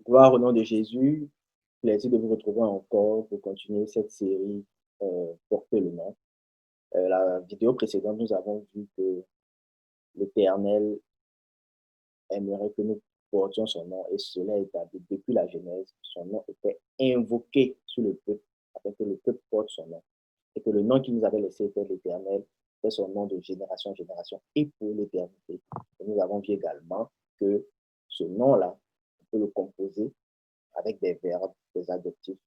Gloire au nom de Jésus. Plaisir de vous retrouver encore pour continuer cette série Porter le nom. La vidéo précédente, nous avons vu que l'Éternel aimerait que nous portions son nom et cela est établi depuis la Genèse. Son nom était invoqué sur le peuple afin que le peuple porte son nom et que le nom qu'il nous avait laissé était l'Éternel, c'est son nom de génération en génération et pour l'éternité. Et nous avons vu également que ce nom-là, on peut le composer avec des verbes, des adjectifs.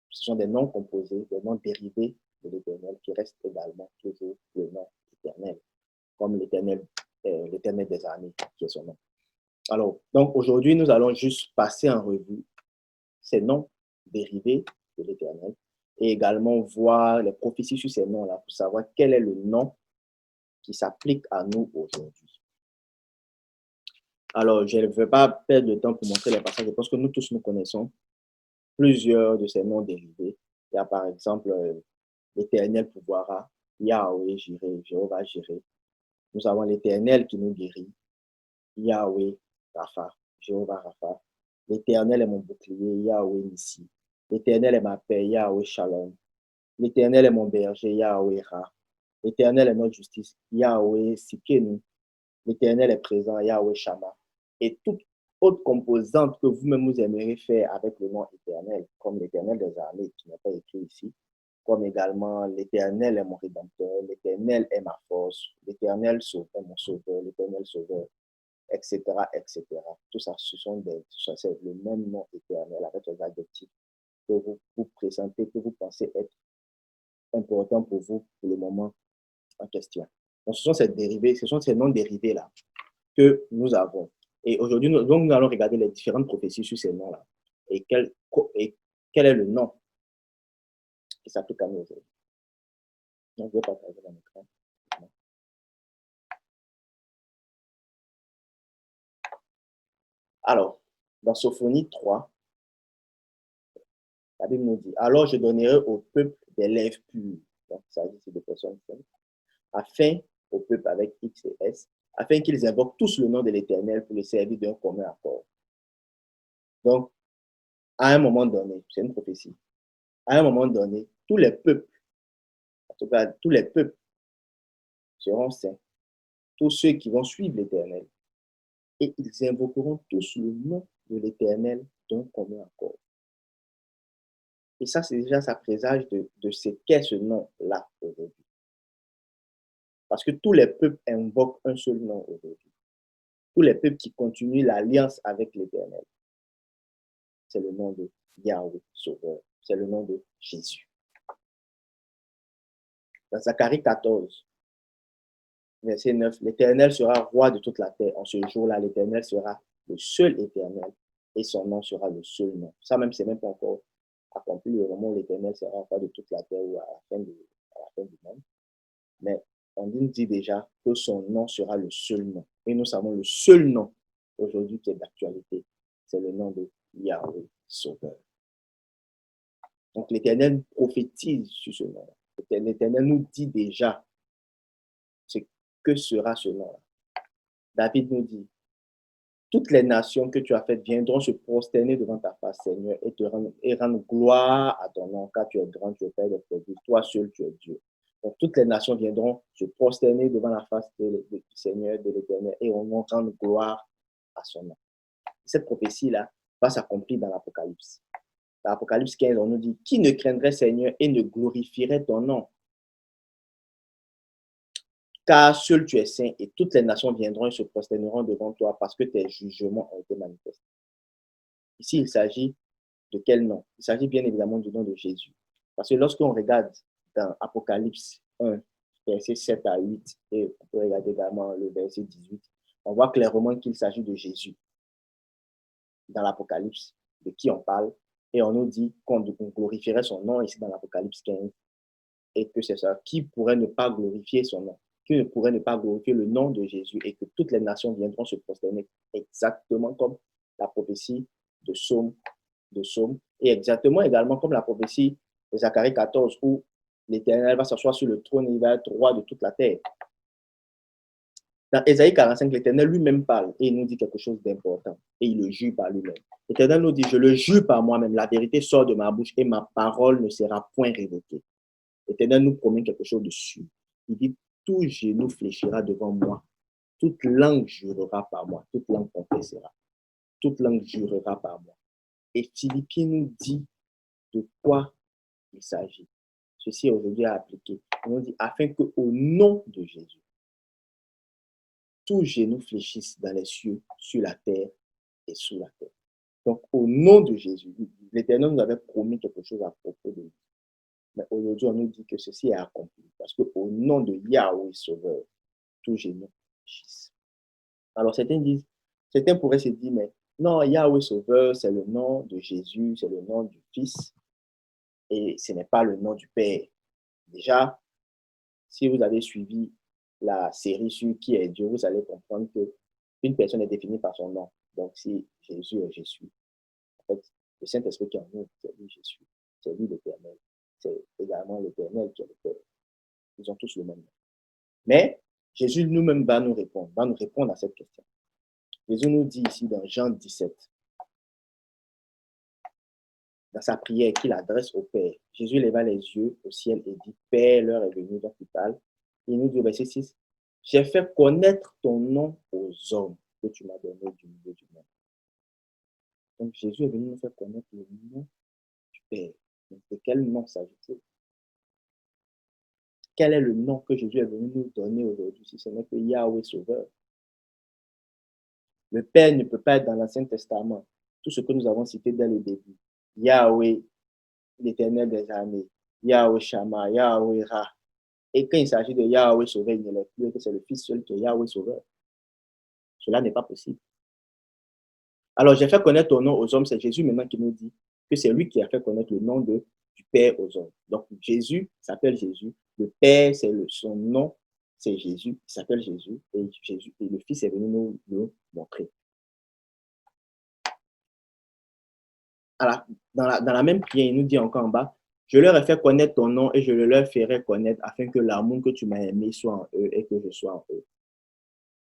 Ce sont des noms composés, des noms dérivés de l'éternel qui restent également toujours le nom éternel, comme l'éternel des armées, qui est son nom. Alors, donc aujourd'hui, nous allons juste passer en revue ces noms dérivés de l'éternel et également voir les prophéties sur ces noms-là pour savoir quel est le nom qui s'applique à nous aujourd'hui. Alors, je ne veux pas perdre de temps pour montrer les passages, parce que nous tous nous connaissons plusieurs de ces noms dérivés. Il y a par exemple l'Éternel pourvoira, Yahweh Jireh, Jéhovah Jireh. Nous avons l'Éternel qui nous guérit, Yahweh Rapha, Jéhovah Rapha. L'Éternel est mon bouclier, Yahweh Nissi. L'Éternel est ma paix, Yahweh Shalom. L'Éternel est mon berger, Yahweh Ra. L'Éternel est notre justice, Yahweh Sikenu. L'Éternel est présent, Yahweh Shama. Et toute autre composante que vous-même vous aimeriez faire avec le nom éternel, comme l'Éternel des armées, qui n'est pas écrit ici, comme également l'Éternel est mon rédempteur, l'Éternel est ma force, l'Éternel est mon sauveur, l'Éternel sauveur, etc., etc. Tout ça, c'est le même nom éternel avec les adjectifs que vous vous présentez, que vous pensez être important pour vous pour le moment en question. Donc, ce sont ces dérivés, ce sont ces noms dérivés-là que nous avons. Et aujourd'hui, nous allons regarder les différentes prophéties sur ces noms-là. Et quel est le nom qui s'applique à nous aujourd'hui. Donc, je vais partager mon écran. Alors, dans Sophonie 3, la Bible nous dit, alors je donnerai au peuple des lèvres pures. Donc, ça s'agit de personnes saintes. Afin, au peuple avec X et S, afin qu'ils invoquent tous le nom de l'Éternel pour le servir d'un commun accord. Donc, à un moment donné, c'est une prophétie, à un moment donné, tous les peuples, en tout cas, tous les peuples seront saints, tous ceux qui vont suivre l'Éternel, et ils invoqueront tous le nom de l'Éternel d'un commun accord. Et ça, c'est déjà ça présage de ce qu'est ce nom-là aujourd'hui. Parce que tous les peuples invoquent un seul nom aujourd'hui. Tous les peuples qui continuent l'alliance avec l'Éternel. C'est le nom de Yahweh, Sauveur. C'est le nom de Jésus. Dans Zacharie 14, verset 9, l'Éternel sera roi de toute la terre. En ce jour-là, l'Éternel sera le seul Éternel et son nom sera le seul nom. Ça même, c'est même pas encore accompli le moment où l'Éternel sera roi de toute la terre ou à la fin du monde. Mais on nous dit déjà que son nom sera le seul nom. Et nous savons le seul nom aujourd'hui qui est d'actualité. C'est le nom de Yahweh, Sauveur. Donc l'Éternel prophétise sur ce nom. L'Éternel nous dit déjà ce que sera ce nom-là. David nous dit, toutes les nations que tu as faites viendront se prosterner devant ta face, Seigneur, et rendre gloire à ton nom, car tu es grand, tu es Père des prodiges, toi seul tu es Dieu. Donc toutes les nations viendront se prosterner devant la face du Seigneur, de l'Éternel, et on va rendre gloire à son nom. Cette prophétie-là va s'accomplir dans l'Apocalypse. Dans l'Apocalypse 15, on nous dit, qui ne craindrait Seigneur et ne glorifierait ton nom? Car seul tu es saint et toutes les nations viendront et se prosterneront devant toi parce que tes jugements ont été manifestés. Ici, il s'agit de quel nom? Il s'agit bien évidemment du nom de Jésus. Parce que lorsqu'on regarde dans Apocalypse 1, verset 7 à 8, et on peut regarder également le verset 18, on voit clairement qu'il s'agit de Jésus dans l'Apocalypse, de qui on parle, et on nous dit qu'on glorifierait son nom ici dans l'Apocalypse 15, et que c'est ça, qui pourrait ne pas glorifier son nom? Qui ne pourrait ne pas glorifier le nom de Jésus et que toutes les nations viendront se prosterner exactement comme la prophétie de Psaume et exactement également comme la prophétie de Zacharie 14 où l'Éternel va s'asseoir sur le trône et il va être roi de toute la terre. Dans Ésaïe 45, l'Éternel lui-même parle et il nous dit quelque chose d'important et il le jure par lui-même. L'Éternel nous dit, je le jure par moi-même, la vérité sort de ma bouche et ma parole ne sera point révoquée. L'Éternel nous promet quelque chose de sûr. Il dit, tout genou fléchira devant moi, toute langue jurera par moi, toute langue confessera, toute langue jurera par moi. Et Philippiens nous dit de quoi il s'agit. Ceci est aujourd'hui à appliquer. Il nous dit, afin qu'au nom de Jésus, tout genou fléchisse dans les cieux, sur la terre et sous la terre. Donc, au nom de Jésus, l'Éternel nous avait promis quelque chose à propos de lui. Mais aujourd'hui, on nous dit que ceci est accompli. Parce qu'au nom de Yahweh Sauveur, tout genou fléchisse. Alors, certains pourraient se dire, mais non, Yahweh Sauveur, c'est le nom de Jésus, c'est le nom du Fils, et ce n'est pas le nom du Père. Déjà, si vous avez suivi la série sur qui est Dieu, vous allez comprendre qu'une personne est définie par son nom. Donc, si Jésus est Jésus, en fait, le Saint-Esprit qui est en nous, c'est lui Jésus, c'est lui l'Éternel. C'est également l'Éternel qui est le Père. Ils ont tous le même nom. Mais Jésus nous-mêmes va nous répondre à cette question. Jésus nous dit ici dans Jean 17, dans sa prière qu'il adresse au Père, Jésus leva les yeux au ciel et dit, Père, l'heure est venue, donc il parle. Il nous dit au verset 6, j'ai fait connaître ton nom aux hommes que tu m'as donné du milieu du monde. Donc Jésus est venu nous faire connaître le nom du Père. Donc, de quel nom s'agit-il? Quel est le nom que Jésus est venu nous donner aujourd'hui, si ce n'est que Yahweh Sauveur? Le Père ne peut pas être dans l'Ancien Testament. Tout ce que nous avons cité dès le début. Yahweh, l'Éternel des armées. Yahweh Shammah, Yahweh Ra. Et quand il s'agit de Yahweh Sauveur, il ne l'est plus, que c'est le Fils seul qui est Yahweh Sauveur. Cela n'est pas possible. Alors, j'ai fait connaître ton nom aux hommes. C'est Jésus maintenant qui nous dit que c'est lui qui a fait connaître le nom du Père aux hommes. Donc, Jésus s'appelle Jésus. Le Père, c'est son nom, c'est Jésus. Il s'appelle Jésus. Et le Fils est venu nous le montrer. Dans la même prière, il nous dit encore en bas, je leur ai fait connaître ton nom et je le leur ferai connaître afin que l'amour que tu m'as aimé soit en eux et que je sois en eux.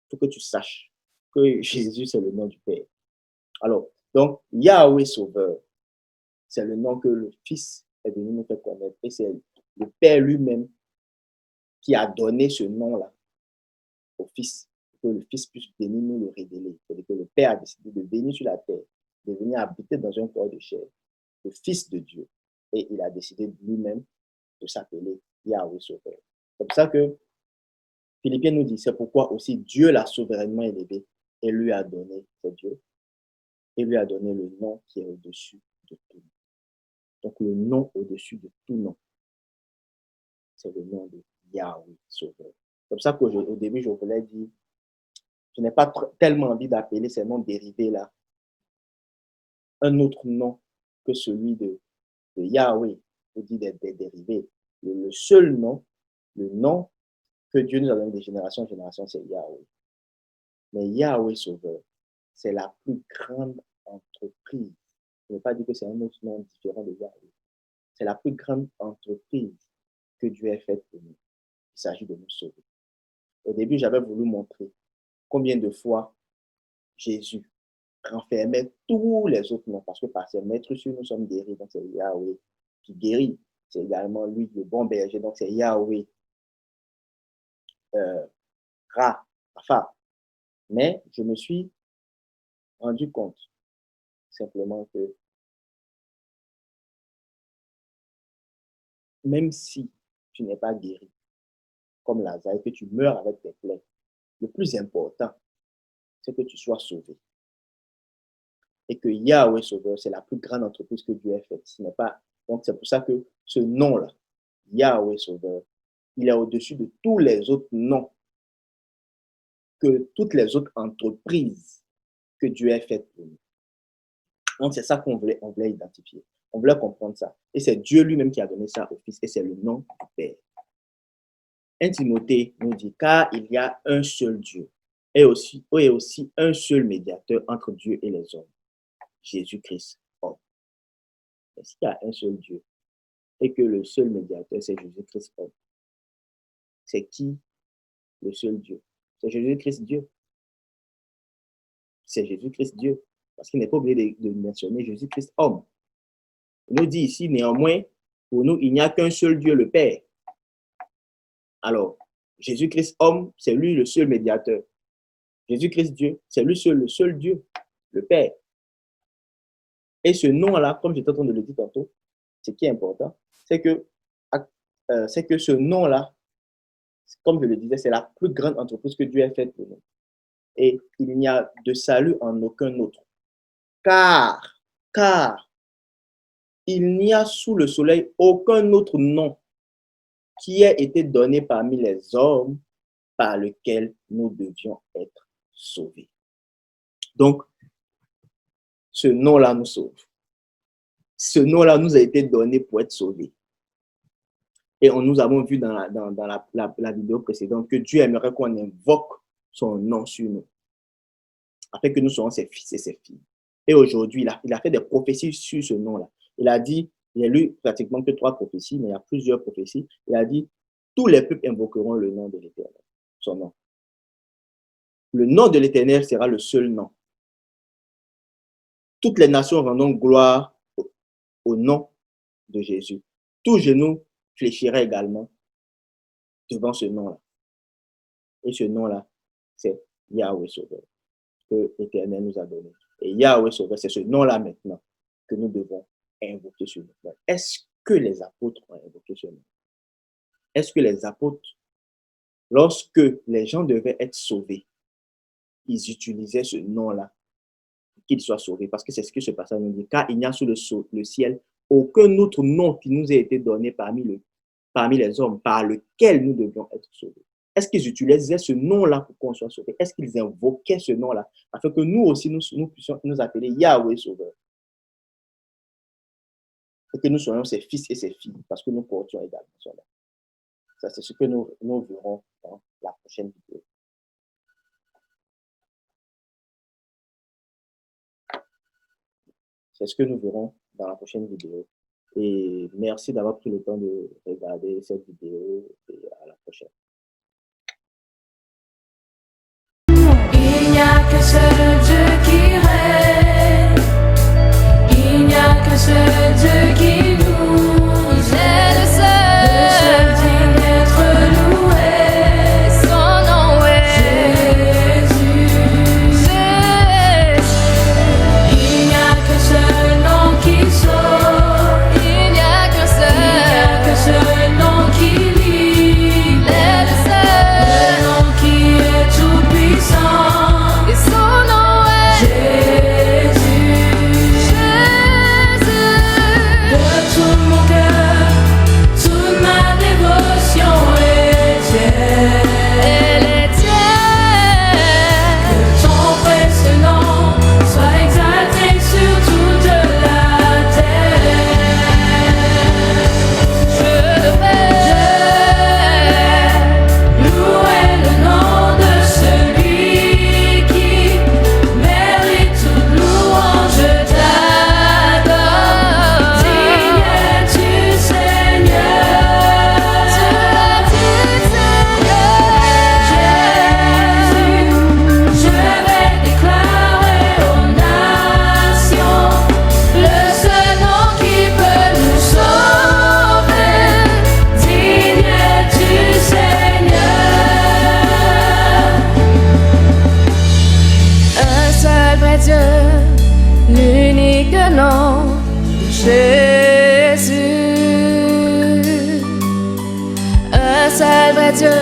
Il faut que tu saches que Jésus, c'est le nom du Père. Alors, donc, Yahweh Sauveur, c'est le nom que le Fils est venu nous faire connaître. Et c'est le Père lui-même qui a donné ce nom-là au Fils, pour que le Fils puisse venir nous le révéler. C'est-à-dire que le Père a décidé de venir sur la terre, de venir habiter dans un corps de chair, le Fils de Dieu. Et il a décidé lui-même de s'appeler Yahweh Sauveur. C'est pour ça que Philippiens nous dit, c'est pourquoi aussi Dieu l'a souverainement élevé et lui a donné, c'est Dieu, et lui a donné le nom qui est au-dessus de tout. Donc le nom au-dessus de tout nom, c'est le nom de Yahweh Sauveur. C'est pour ça qu'au début, je voulais dire, je n'ai pas tellement envie d'appeler ces noms dérivés-là un autre nom que celui de Yahweh, pour dire des dérivés. Le seul nom, le nom que Dieu nous a donné de génération en génération, c'est Yahweh. Mais Yahweh Sauveur, c'est la plus grande entreprise. Je ne veux pas dire que c'est un autre nom différent de Yahweh. C'est la plus grande entreprise que Dieu a faite pour nous. Il s'agit de nous sauver. Au début, j'avais voulu montrer combien de fois Jésus renfermait tous les autres noms, parce que par ses maîtres sur nous sommes guéris. Donc c'est Yahweh qui guérit. C'est également lui le bon berger. Donc c'est Yahweh Ra, Rapha. Mais je me suis rendu compte simplement que même si tu n'es pas guéri, comme Lazare, et que tu meurs avec tes plaies, le plus important, c'est que tu sois sauvé. Et que Yahweh Sauveur, c'est la plus grande entreprise que Dieu a faite. Ce n'est pas... Donc, c'est pour ça que ce nom-là, Yahweh Sauveur, il est au-dessus de tous les autres noms, que toutes les autres entreprises que Dieu a faites pour nous. Donc, c'est ça qu'on voulait identifier. On voulait comprendre ça. Et c'est Dieu lui-même qui a donné ça au Fils, et c'est le nom du Père. 1 Timothée nous dit, car il y a un seul Dieu, et aussi un seul médiateur entre Dieu et les hommes, Jésus-Christ, homme. Est-ce qu'il y a un seul Dieu et que le seul médiateur, c'est Jésus-Christ, homme? C'est qui le seul Dieu? C'est Jésus-Christ Dieu. C'est Jésus-Christ Dieu. Parce qu'il n'est pas obligé de mentionner Jésus-Christ homme. Il nous dit ici, néanmoins, pour nous, il n'y a qu'un seul Dieu, le Père. Alors, Jésus-Christ homme, c'est lui le seul médiateur. Jésus-Christ Dieu, c'est lui seul, le seul Dieu, le Père. Et ce nom-là, comme j'étais en train de le dire tantôt, ce qui est important, c'est que ce nom-là, comme je le disais, c'est la plus grande entreprise que Dieu a faite pour nous. Et il n'y a de salut en aucun autre. Car il n'y a sous le soleil aucun autre nom qui ait été donné parmi les hommes par lequel nous devions être sauvés. Donc, ce nom-là nous sauve. Ce nom-là nous a été donné pour être sauvés. Et nous avons vu dans la vidéo précédente que Dieu aimerait qu'on invoque son nom sur nous, afin que nous soyons ses fils et ses filles. Et aujourd'hui, il a fait des prophéties sur ce nom-là. Il a dit, il a lu pratiquement que 3 prophéties, mais il y a plusieurs prophéties. Il a dit, tous les peuples invoqueront le nom de l'Éternel, son nom. Le nom de l'Éternel sera le seul nom. Toutes les nations rendront gloire au nom de Jésus. Tout genou fléchirait également devant ce nom-là. Et ce nom-là, c'est Yahweh Sauveur, que l'Éternel nous a donné. Et Yahweh Sauveur, c'est ce nom-là maintenant que nous devons invoquer sur nous. Est-ce que les apôtres ont invoqué ce nom? Est-ce que les apôtres, lorsque les gens devaient être sauvés, ils utilisaient ce nom-là pour qu'ils soient sauvés? Parce que c'est ce que ce passage nous dit. Car il n'y a sous le ciel aucun autre nom qui nous a été donné parmi les hommes par lequel nous devions être sauvés. Est-ce qu'ils utilisaient ce nom-là pour qu'on soit sauvés? Est-ce qu'ils invoquaient ce nom-là afin que nous aussi, nous puissions nous appeler Yahweh Sauveur? Et que nous soyons ses fils et ses filles, parce que nous portions également son nom. Ça, c'est ce que nous verrons dans la prochaine vidéo. C'est ce que nous verrons dans la prochaine vidéo. Et merci d'avoir pris le temps de regarder cette vidéo et à la prochaine. Il n'y a que seul Dieu qui règne. Il n'y a que seul Dieu qui nous est le seul digne d'être loué. Son nom est Jésus. Il n'y a que seul nom qui sauve. Il n'y a que seul nom qui lie. Il est le seul nom qui est tout puissant. Et son nom est Jésus. De tout mon cœur, toute ma dévotion est tienne. Elle est tienne. Que ton précieux nom soit exalté sur toute la terre. Je vais louer le nom de celui qui mérite toute louange. Je t'adore. Digne es-tu, Seigneur. Jésus, je vais déclarer aux nations le seul nom qui peut nous sauver. Digne es-tu, Seigneur. Un seul vrai Dieu, l'unique nom de Jésus. Un seul vrai Dieu.